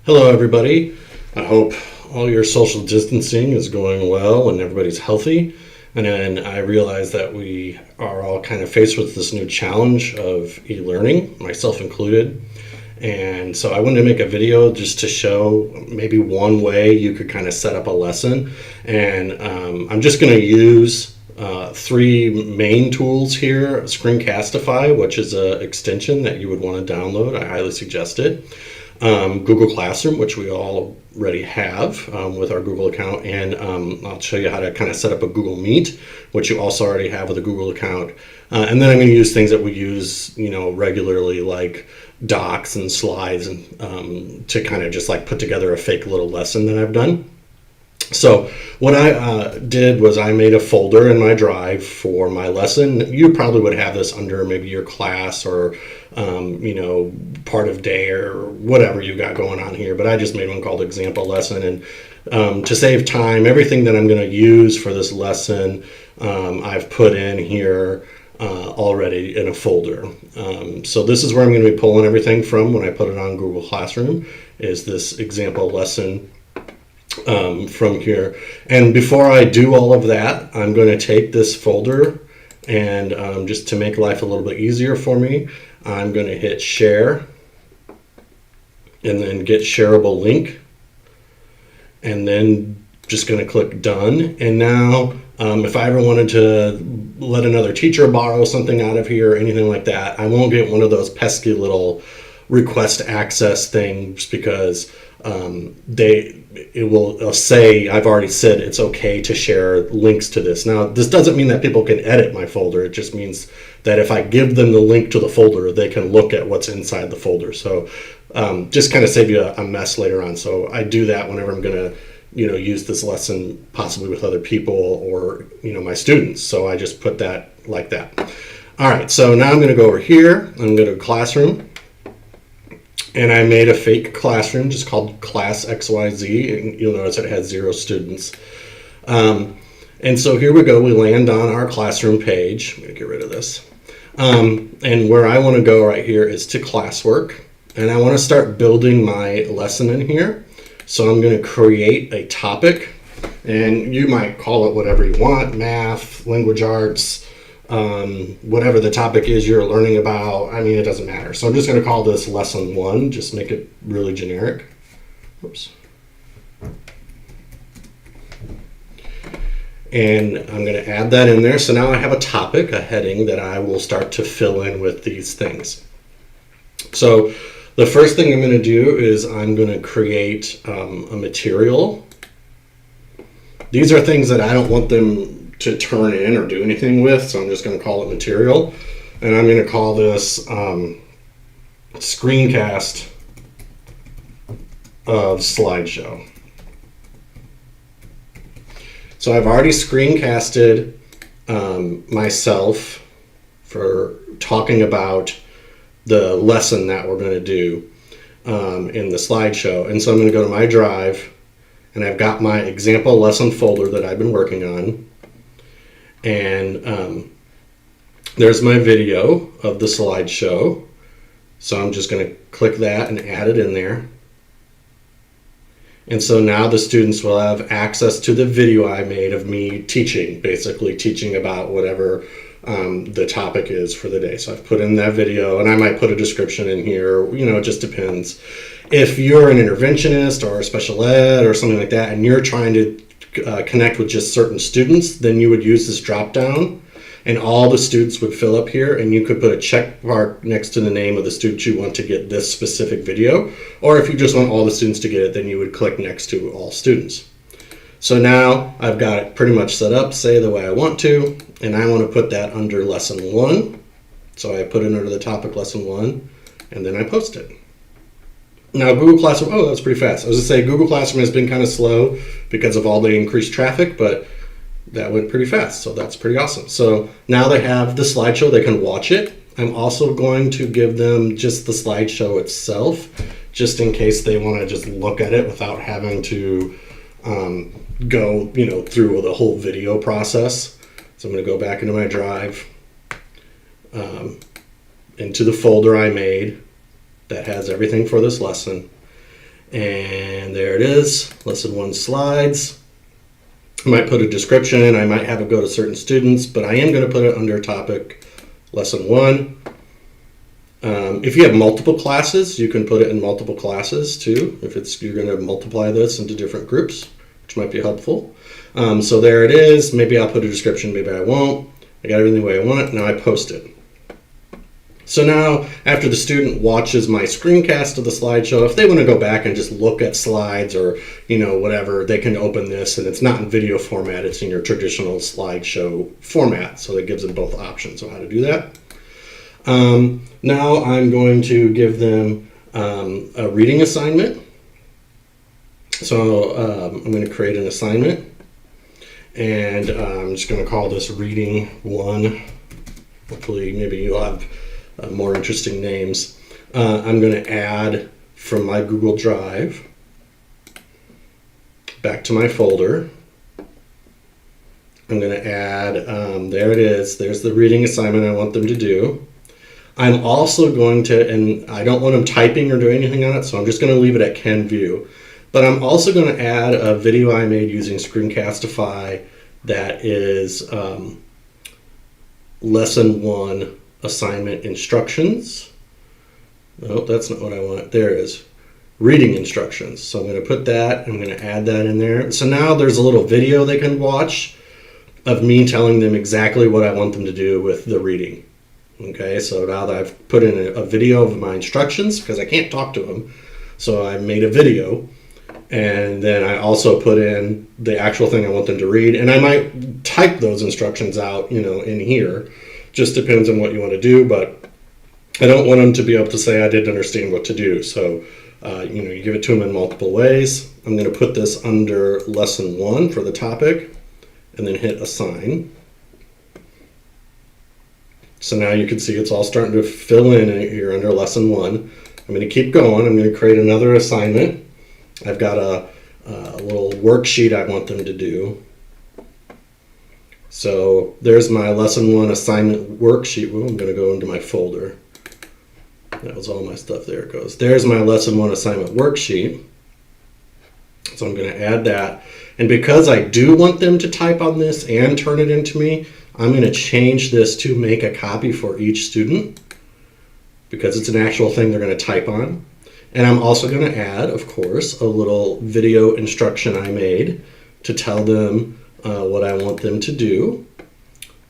Hello, everybody. I hope all your social distancing is going well and everybody's healthy. And then I realize that we are all kind of faced with this new challenge of e-learning, myself included. And so I wanted to make a video just to show maybe one way you could kind of set up a lesson. And I'm just going to use three main tools here. Screencastify, which is an extension that you would want to download. I highly suggest it. Google Classroom, which we all already have with our Google account, and I'll show you how to kind of set up a Google Meet, which you also already have with a Google account. And then I'm going to use things that we use, regularly, like docs and slides, and to kind of just like put together a fake little lesson that I've done. So what I did was I made a folder in my drive for my lesson. You probably would have this under maybe your class or, part of day or whatever you got going on here. But I just made one called example lesson. And to save time, everything that I'm going to use for this lesson, I've put in here already in a folder. So this is where I'm going to be pulling everything from when I put it on Google Classroom, is this example lesson from here. And before I do all of that, I'm going to take this folder and just to make life a little bit easier for me, I'm going to hit share and then get shareable link, and then just going to click done. And now if I ever wanted to let another teacher borrow something out of here or anything like that, I won't get one of those pesky little request access things, because it will say I've already said it's okay to share links to this. Now, this doesn't mean that people can edit my folder. It just means that if I give them the link to the folder, they can look at what's inside the folder. So just kind of save you a mess later on. So I do that whenever I'm going to use this lesson possibly with other people or my students. So I just put that like that. All right, so now I'm going to go over here. I'm going to go to Classroom. And I made a fake classroom just called Class XYZ, and you'll notice it has 0 students. And so here we go. We land on our classroom page. I'm going to get rid of this. And where I want to go right here is to classwork. And I want to start building my lesson in here. So I'm going to create a topic. And you might call it whatever you want: math, language arts, whatever the topic is you're learning about. I mean, it doesn't matter. So I'm just going to call this lesson 1, just make it really generic. Oops. And I'm going to add that in there. So now I have a topic, a heading that I will start to fill in with these things. So the first thing I'm going to do is I'm going to create a material. These are things that I don't want them to turn in or do anything with, so I'm just going to call it material, and I'm going to call this screencast of slideshow. So I've already screencasted myself for talking about the lesson that we're going to do in the slideshow, and so I'm going to go to my drive, and I've got my example lesson folder that I've been working on. And there's my video of the slideshow. So I'm just going to click that and add it in there. And so now the students will have access to the video I made of me teaching, basically teaching about whatever the topic is for the day. So I've put in that video, and I might put a description in here. It just depends. If you're an interventionist or a special ed or something like that, and you're trying to connect with just certain students, then you would use this drop down, and all the students would fill up here, and you could put a check mark next to the name of the student you want to get this specific video. Or if you just want all the students to get it, then you would click next to all students. So now I've got it pretty much set up, say the way I want to, and I want to put that under lesson 1. So I put it under the topic lesson 1, and then I post it. Now Google Classroom, that's pretty fast. I was going to say Google Classroom has been kind of slow because of all the increased traffic, but that went pretty fast, so that's pretty awesome. So now they have the slideshow, they can watch it. I'm also going to give them just the slideshow itself, just in case they want to just look at it without having to go through the whole video process. So I'm going to go back into my drive, into the folder I made that has everything for this lesson. And there it is, lesson 1 slides. I might put a description, I might have it go to certain students, but I am going to put it under topic lesson 1. If you have multiple classes, you can put it in multiple classes too, if you're going to multiply this into different groups, which might be helpful. So there it is. Maybe I'll put a description, maybe I won't. I got everything the way I want it. Now I post it. So now, after the student watches my screencast of the slideshow, if they want to go back and just look at slides or, whatever, they can open this, and it's not in video format, it's in your traditional slideshow format. So it gives them both options of how to do that. Now I'm going to give them a reading assignment. So I'm going to create an assignment, and I'm just going to call this Reading 1. Hopefully, maybe you'll have more interesting names. I'm going to add from my Google Drive back to my folder. I'm going to add, there it is, there's the reading assignment I want them to do. I'm also going to, and I don't want them typing or doing anything on it, so I'm just going to leave it at Can View. But I'm also going to add a video I made using Screencastify that is lesson 1 assignment instructions. No, that's not what I want. There it is. Reading instructions. So I'm going to put that, I'm going to add that in there. So now there's a little video they can watch of me telling them exactly what I want them to do with the reading. Okay, so now that I've put in a video of my instructions, because I can't talk to them, so I made a video, and then I also put in the actual thing I want them to read, and I might type those instructions out, in here. Just depends on what you want to do, but I don't want them to be able to say I didn't understand what to do. So, you give it to them in multiple ways. I'm going to put this under lesson 1 for the topic, and then hit assign. So now you can see it's all starting to fill in here under lesson 1. I'm going to keep going. I'm going to create another assignment. I've got a little worksheet I want them to do. So there's my lesson 1 assignment worksheet. Well, I'm going to go into my folder. That was all my stuff. There it goes. There's my lesson 1 assignment worksheet. So I'm going to add that. And because I do want them to type on this and turn it into me, I'm going to change this to make a copy for each student, because it's an actual thing they're going to type on. And I'm also going to add, of course, a little video instruction I made to tell them what I want them to do.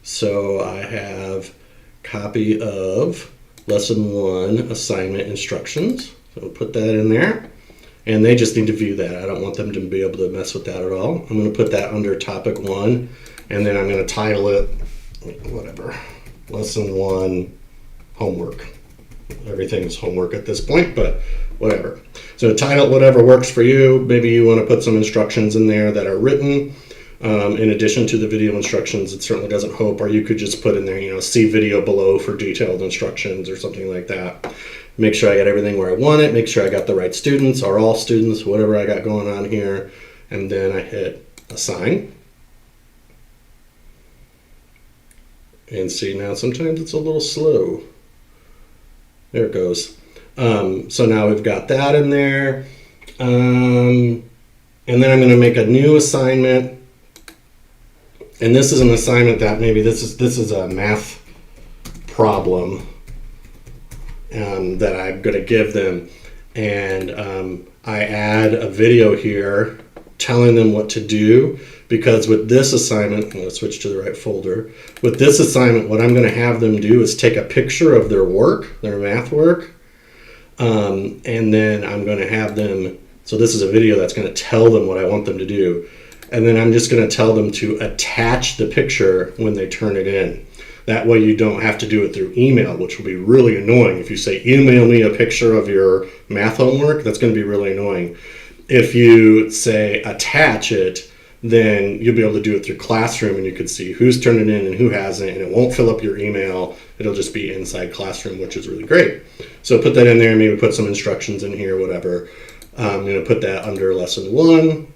So I have copy of lesson 1 assignment instructions. So I'll put that in there. And they just need to view that. I don't want them to be able to mess with that at all. I'm going to put that under topic 1. And then I'm going to title it, whatever, lesson 1 homework. Everything's homework at this point, but whatever. So title whatever works for you. Maybe you want to put some instructions in there that are written in addition to the video instructions. It certainly doesn't hurt, or you could just put in there, see video below for detailed instructions or something like that. Make sure I got everything where I want it. Make sure I got the right students or all students, whatever I got going on here. And then I hit assign. And see, now sometimes it's a little slow. There it goes. So now we've got that in there. And then I'm going to make a new assignment. And this is an assignment that maybe this is a math problem that I'm going to give them. And I add a video here telling them what to do, because with this assignment, I'm going to switch to the right folder. With this assignment, what I'm going to have them do is take a picture of their work, their math work, and then I'm going to have them, so this is a video that's going to tell them what I want them to do. And then I'm just going to tell them to attach the picture when they turn it in. That way you don't have to do it through email, which will be really annoying. If you say, email me a picture of your math homework, that's going to be really annoying. If you say attach it, then you'll be able to do it through Classroom, and you can see who's turned it in and who hasn't, and it won't fill up your email. It'll just be inside Classroom, which is really great. So put that in there, maybe put some instructions in here, whatever. I'm going to put that under lesson 1.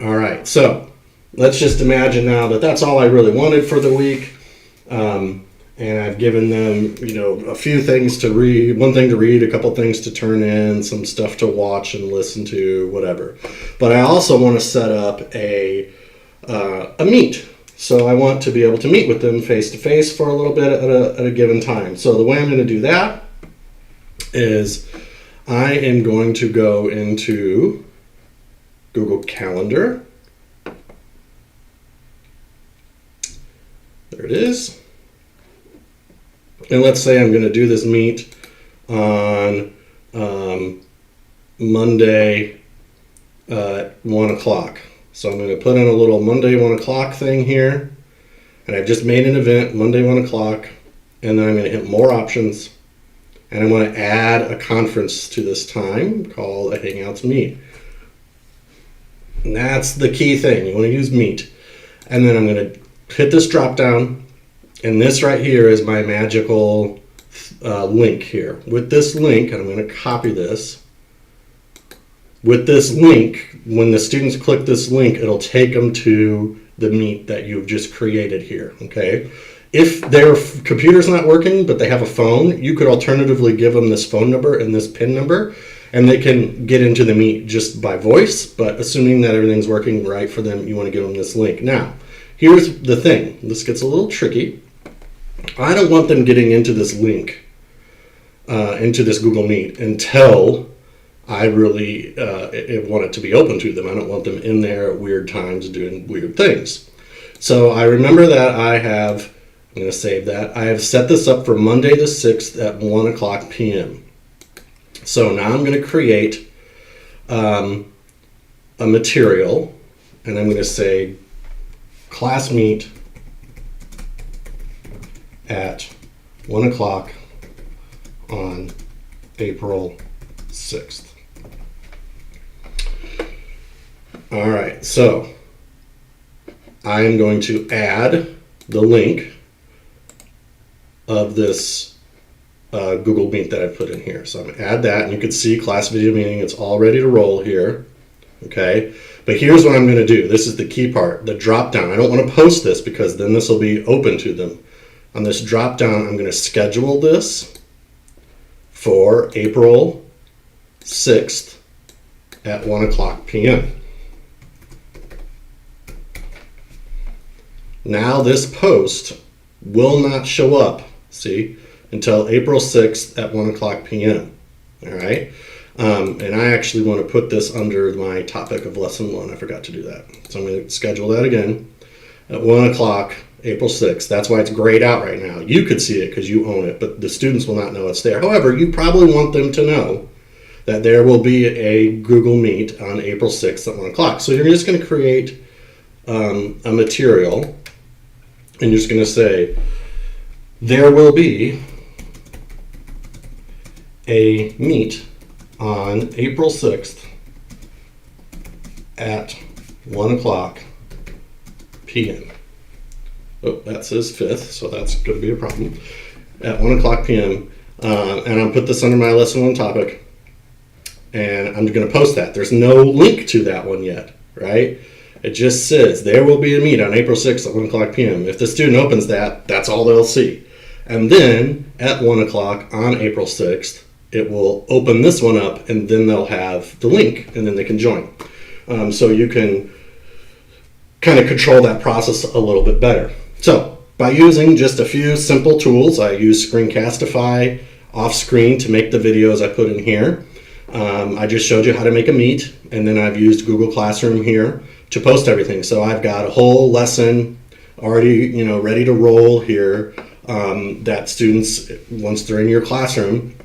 All right, so let's just imagine now that that's all I really wanted for the week. and I've given them, a few things to read, one thing to read, a couple things to turn in, some stuff to watch and listen to, whatever. But I also want to set up a meet. So I want to be able to meet with them face to face for a little bit at a given time. So the way I'm going to do that is I am going to go into Google Calendar. There it is. And let's say I'm going to do this meet on Monday at 1 o'clock. So I'm going to put in a little Monday 1 o'clock thing here. And I've just made an event, Monday 1 o'clock. And then I'm going to hit more options. And I want to add a conference to this time called a Hangouts Meet. And that's the key thing. You want to use Meet. And then I'm going to hit this drop down. And this right here is my magical link here. With this link, and I'm going to copy this. With this link, when the students click this link, it'll take them to the meet that you've just created here, okay? If their computer's not working, but they have a phone, you could alternatively give them this phone number and this PIN number, and they can get into the meet just by voice, but assuming that everything's working right for them, you want to give them this link. Now, here's the thing. This gets a little tricky. I don't want them getting into this link, into this Google Meet, until I really want it to be open to them. I don't want them in there at weird times doing weird things. So I remember that I'm going to save that. I have set this up for Monday the 6th at 1 o'clock p.m. So now I'm going to create a material, and I'm going to say class meet at 1 o'clock on April 6th. All right, so I am going to add the link of this Google Meet that I put in here. So I'm going to add that, and you can see class video meeting. It's all ready to roll here, okay? But here's what I'm going to do. This is the key part, the drop down. I don't want to post this because then this will be open to them. On this drop down, I'm going to schedule this for April 6th at 1 o'clock p.m. Now this post will not show up, see, until April 6th at 1 o'clock p.m. All right? And I actually want to put this under my topic of lesson 1. I forgot to do that. So I'm going to schedule that again at 1 o'clock, April 6th. That's why it's grayed out right now. You could see it because you own it, but the students will not know it's there. However, you probably want them to know that there will be a Google Meet on April 6th at 1 o'clock. So you're just going to create a material, and you're just going to say, there will be a meet on April 6th at 1 o'clock p.m. Oh, that says 5th, so that's going to be a problem. At 1 o'clock p.m. And I'll put this under my lesson 1 topic. And I'm going to post that. There's no link to that one yet, right? It just says there will be a meet on April 6th at 1 o'clock p.m. If the student opens that, that's all they'll see. And then at 1 o'clock on April 6th, it will open this one up, and then they'll have the link, and then they can join. So you can kind of control that process a little bit better. So by using just a few simple tools, I use Screencastify off screen to make the videos I put in here. I just showed you how to make a meet, and then I've used Google Classroom here to post everything. So I've got a whole lesson already, ready to roll here that students, once they're in your classroom,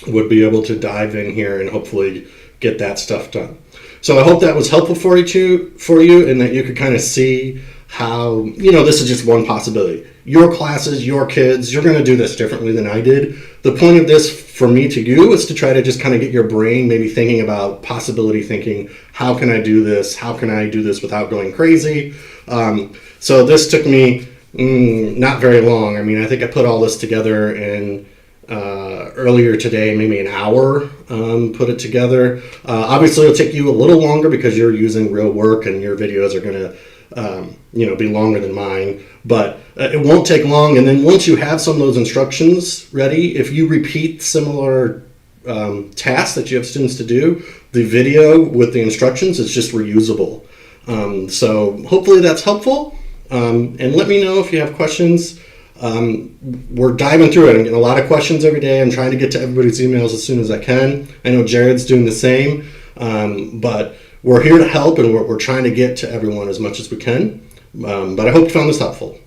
would be able to dive in here and hopefully get that stuff done. So I hope that was helpful for you, and that you could kind of see how, this is just one possibility. Your classes, your kids, you're going to do this differently than I did. The point of this for me to you is to try to just kind of get your brain maybe thinking about possibility thinking. How can I do this? How can I do this without going crazy? So this took me not very long. I mean, I think I put all this together in earlier today, maybe an hour, put it together. Obviously, it'll take you a little longer because you're using real work and your videos are going to be longer than mine. But it won't take long. And then once you have some of those instructions ready, if you repeat similar tasks that you have students to do, the video with the instructions is just reusable. So hopefully that's helpful. And let me know if you have questions. We're diving through it. I'm getting a lot of questions every day. I'm trying to get to everybody's emails as soon as I can. I know Jared's doing the same. But we're here to help, and we're trying to get to everyone as much as we can. But I hope you found this helpful.